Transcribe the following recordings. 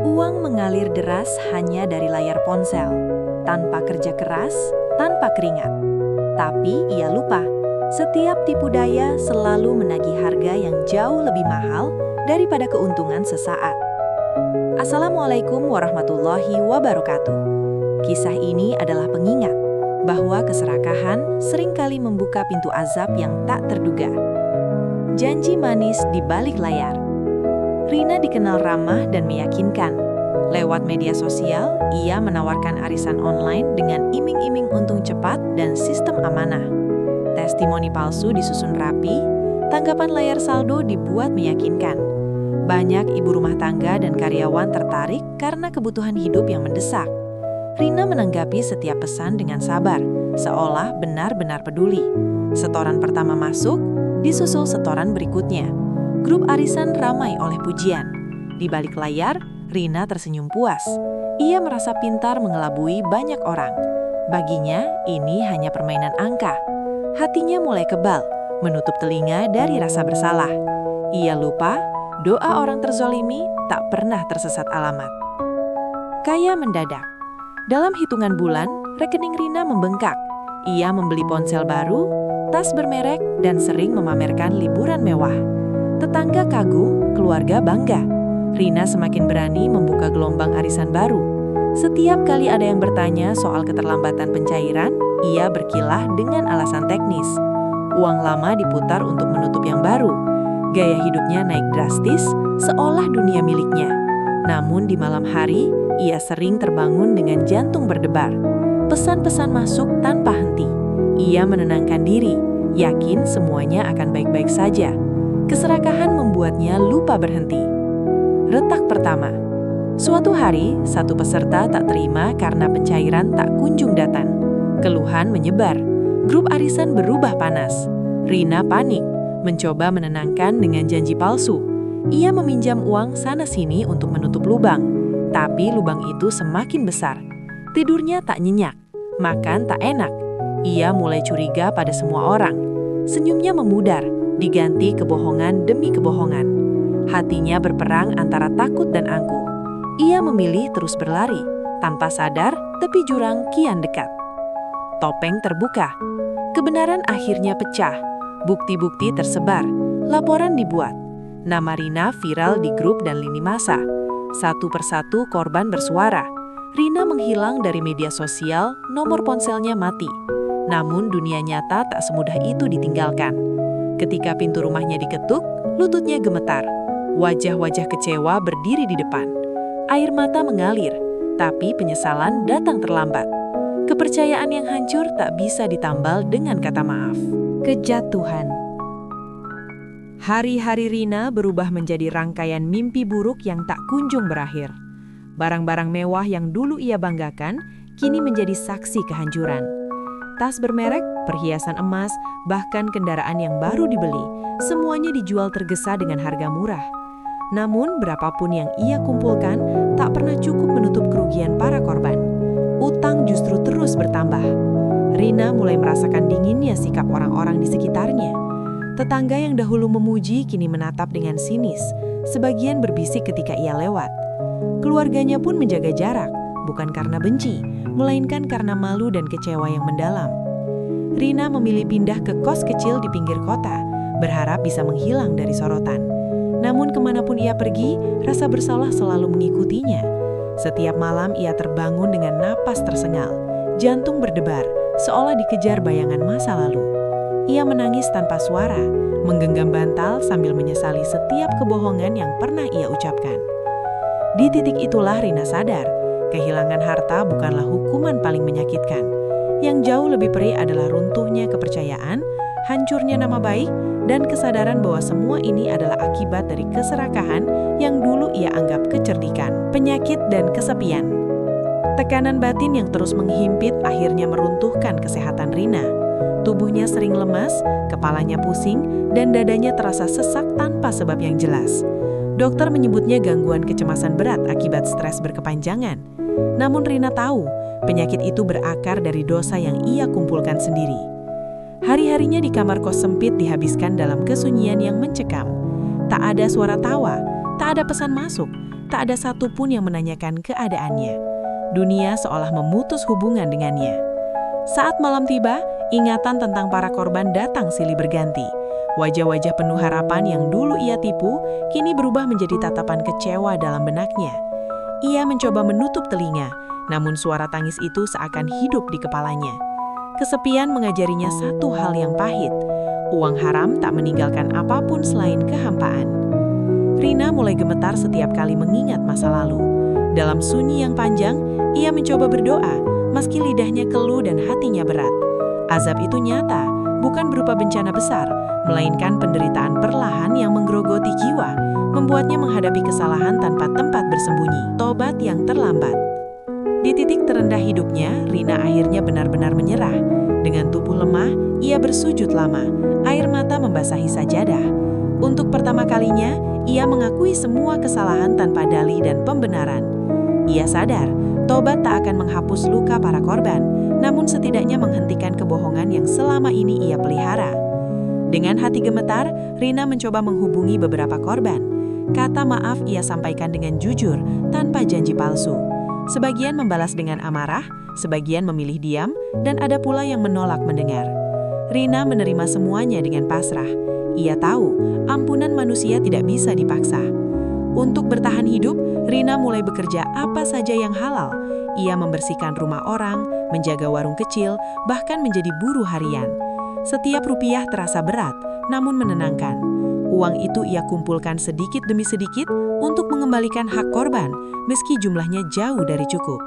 Uang mengalir deras hanya dari layar ponsel, tanpa kerja keras, tanpa keringat. Tapi ia lupa, setiap tipu daya selalu menagih harga yang jauh lebih mahal daripada keuntungan sesaat. Assalamualaikum warahmatullahi wabarakatuh. Kisah ini adalah pengingat bahwa keserakahan seringkali membuka pintu azab yang tak terduga. Janji manis di balik layar. Rina dikenal ramah dan meyakinkan. Lewat media sosial, ia menawarkan arisan online dengan iming-iming untung cepat dan sistem amanah. Testimoni palsu disusun rapi, tanggapan layar saldo dibuat meyakinkan. Banyak ibu rumah tangga dan karyawan tertarik karena kebutuhan hidup yang mendesak. Rina menanggapi setiap pesan dengan sabar, seolah benar-benar peduli. Setoran pertama masuk, disusul setoran berikutnya. Grup arisan ramai oleh pujian. Di balik layar, Rina tersenyum puas. Ia merasa pintar mengelabui banyak orang. Baginya, ini hanya permainan angka. Hatinya mulai kebal, menutup telinga dari rasa bersalah. Ia lupa, doa orang terzolimi tak pernah tersesat alamat. Kaya mendadak. Dalam hitungan bulan, rekening Rina membengkak. Ia membeli ponsel baru, tas bermerek, dan sering memamerkan liburan mewah. Tetangga kagum, keluarga bangga. Rina semakin berani membuka gelombang arisan baru. Setiap kali ada yang bertanya soal keterlambatan pencairan, ia berkilah dengan alasan teknis. Uang lama diputar untuk menutup yang baru. Gaya hidupnya naik drastis, seolah dunia miliknya. Namun di malam hari, ia sering terbangun dengan jantung berdebar. Pesan-pesan masuk tanpa henti. Ia menenangkan diri, yakin semuanya akan baik-baik saja. Keserakahan membuatnya lupa berhenti. Retak pertama. Suatu hari, satu peserta tak terima karena pencairan tak kunjung datang. Keluhan menyebar. Grup arisan berubah panas. Rina panik, mencoba menenangkan dengan janji palsu. Ia meminjam uang sana-sini untuk menutup lubang. Tapi lubang itu semakin besar. Tidurnya tak nyenyak, makan tak enak. Ia mulai curiga pada semua orang. Senyumnya memudar, diganti kebohongan demi kebohongan. Hatinya berperang antara takut dan angkuh. Ia memilih terus berlari. Tanpa sadar, tepi jurang kian dekat. Topeng terbuka. Kebenaran akhirnya pecah. Bukti-bukti tersebar. Laporan dibuat. Nama Rina viral di grup dan lini massa. Satu persatu korban bersuara. Rina menghilang dari media sosial, nomor ponselnya mati. Namun dunia nyata tak semudah itu ditinggalkan. Ketika pintu rumahnya diketuk, lututnya gemetar. Wajah-wajah kecewa berdiri di depan. Air mata mengalir, tapi penyesalan datang terlambat. Kepercayaan yang hancur tak bisa ditambal dengan kata maaf. Kejatuhan. Hari-hari Rina berubah menjadi rangkaian mimpi buruk yang tak kunjung berakhir. Barang-barang mewah yang dulu ia banggakan, kini menjadi saksi kehancuran. Tas bermerek, perhiasan emas, bahkan kendaraan yang baru dibeli, semuanya dijual tergesa dengan harga murah. Namun, berapapun yang ia kumpulkan, tak pernah cukup menutup kerugian para korban. Utang justru terus bertambah. Rina mulai merasakan dinginnya sikap orang-orang di sekitarnya. Tetangga yang dahulu memuji kini menatap dengan sinis, sebagian berbisik ketika ia lewat. Keluarganya pun menjaga jarak, bukan karena benci, melainkan karena malu dan kecewa yang mendalam. Rina memilih pindah ke kos kecil di pinggir kota, berharap bisa menghilang dari sorotan. Namun kemanapun ia pergi, rasa bersalah selalu mengikutinya. Setiap malam ia terbangun dengan napas tersengal, jantung berdebar, seolah dikejar bayangan masa lalu. Ia menangis tanpa suara, menggenggam bantal sambil menyesali setiap kebohongan yang pernah ia ucapkan. Di titik itulah Rina sadar, kehilangan harta bukanlah hukuman paling menyakitkan. Yang jauh lebih perih adalah runtuhnya kepercayaan, hancurnya nama baik, dan kesadaran bahwa semua ini adalah akibat dari keserakahan yang dulu ia anggap kecerdikan, penyakit, dan kesepian. Tekanan batin yang terus menghimpit akhirnya meruntuhkan kesehatan Rina. Tubuhnya sering lemas, kepalanya pusing, dan dadanya terasa sesak tanpa sebab yang jelas. Dokter menyebutnya gangguan kecemasan berat akibat stres berkepanjangan. Namun Rina tahu, penyakit itu berakar dari dosa yang ia kumpulkan sendiri. Hari-harinya di kamar kos sempit dihabiskan dalam kesunyian yang mencekam. Tak ada suara tawa, Tak ada pesan masuk, tak ada satupun yang menanyakan keadaannya. Dunia seolah memutus hubungan dengannya. Saat malam tiba, ingatan tentang para korban datang silih berganti. Wajah-wajah penuh harapan yang dulu ia tipu, kini berubah menjadi tatapan kecewa dalam benaknya. Ia mencoba menutup telinga, namun suara tangis itu seakan hidup di kepalanya. Kesepian mengajarinya satu hal yang pahit. Uang haram tak meninggalkan apapun selain kehampaan. Rina mulai gemetar setiap kali mengingat masa lalu. Dalam sunyi yang panjang, ia mencoba berdoa, meski lidahnya keluh dan hatinya berat. Azab itu nyata, bukan berupa bencana besar, melainkan penderitaan perlahan yang menggerogoti jiwa, membuatnya menghadapi kesalahan tanpa tempat bersembunyi, tobat yang terlambat. Di titik terendah hidupnya, Rina akhirnya benar-benar menyerah. Dengan tubuh lemah, ia bersujud lama, air mata membasahi sajadah. Untuk pertama kalinya, ia mengakui semua kesalahan tanpa dalih dan pembenaran. Ia sadar, tobat tak akan menghapus luka para korban, namun setidaknya menghentikan kebohongan yang selama ini ia pelihara. Dengan hati gemetar, Rina mencoba menghubungi beberapa korban. Kata maaf ia sampaikan dengan jujur, tanpa janji palsu. Sebagian membalas dengan amarah, sebagian memilih diam, dan ada pula yang menolak mendengar. Rina menerima semuanya dengan pasrah. Ia tahu, ampunan manusia tidak bisa dipaksa. Untuk bertahan hidup, Rina mulai bekerja apa saja yang halal. Ia membersihkan rumah orang, menjaga warung kecil, bahkan menjadi buruh harian. Setiap rupiah terasa berat, namun menenangkan. Uang itu ia kumpulkan sedikit demi sedikit untuk mengembalikan hak korban, meski jumlahnya jauh dari cukup.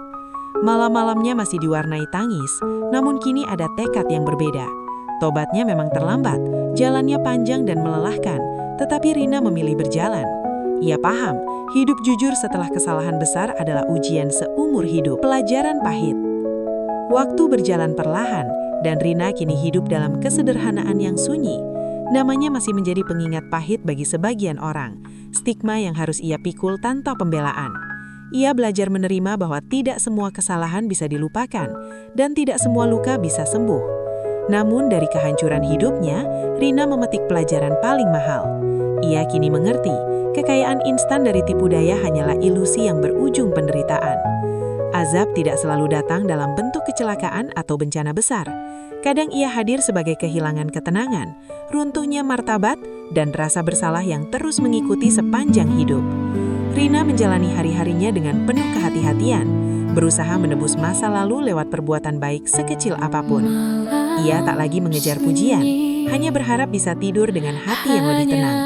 Malam-malamnya masih diwarnai tangis, namun kini ada tekad yang berbeda. Tobatnya memang terlambat, jalannya panjang dan melelahkan, tetapi Rina memilih berjalan. Ia paham, hidup jujur setelah kesalahan besar adalah ujian seumur hidup, pelajaran pahit. Waktu berjalan perlahan, dan Rina kini hidup dalam kesederhanaan yang sunyi. Namanya masih menjadi pengingat pahit bagi sebagian orang, stigma yang harus ia pikul tanpa pembelaan. Ia belajar menerima bahwa tidak semua kesalahan bisa dilupakan, dan tidak semua luka bisa sembuh. Namun dari kehancuran hidupnya, Rina memetik pelajaran paling mahal. Ia kini mengerti, kekayaan instan dari tipu daya hanyalah ilusi yang berujung penderitaan. Azab tidak selalu datang dalam bentuk kecelakaan atau bencana besar. Kadang ia hadir sebagai kehilangan ketenangan, runtuhnya martabat, dan rasa bersalah yang terus mengikuti sepanjang hidup. Rina menjalani hari-harinya dengan penuh kehati-hatian, berusaha menebus masa lalu lewat perbuatan baik sekecil apapun. Ia tak lagi mengejar pujian, hanya berharap bisa tidur dengan hati yang lebih tenang.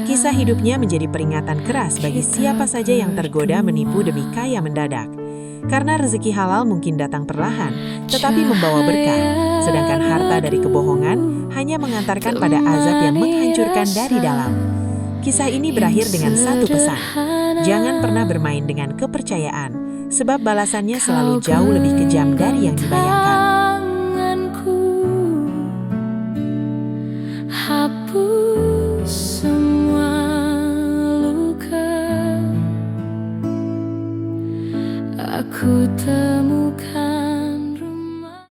Kisah hidupnya menjadi peringatan keras bagi siapa saja yang tergoda menipu demi kaya mendadak. Karena rezeki halal mungkin datang perlahan, tetapi membawa berkah, sedangkan harta dari kebohongan hanya mengantarkan pada azab yang menghancurkan dari dalam. Kisah ini berakhir dengan satu pesan, jangan pernah bermain dengan kepercayaan, sebab balasannya selalu jauh lebih kejam dari yang dibayangkan.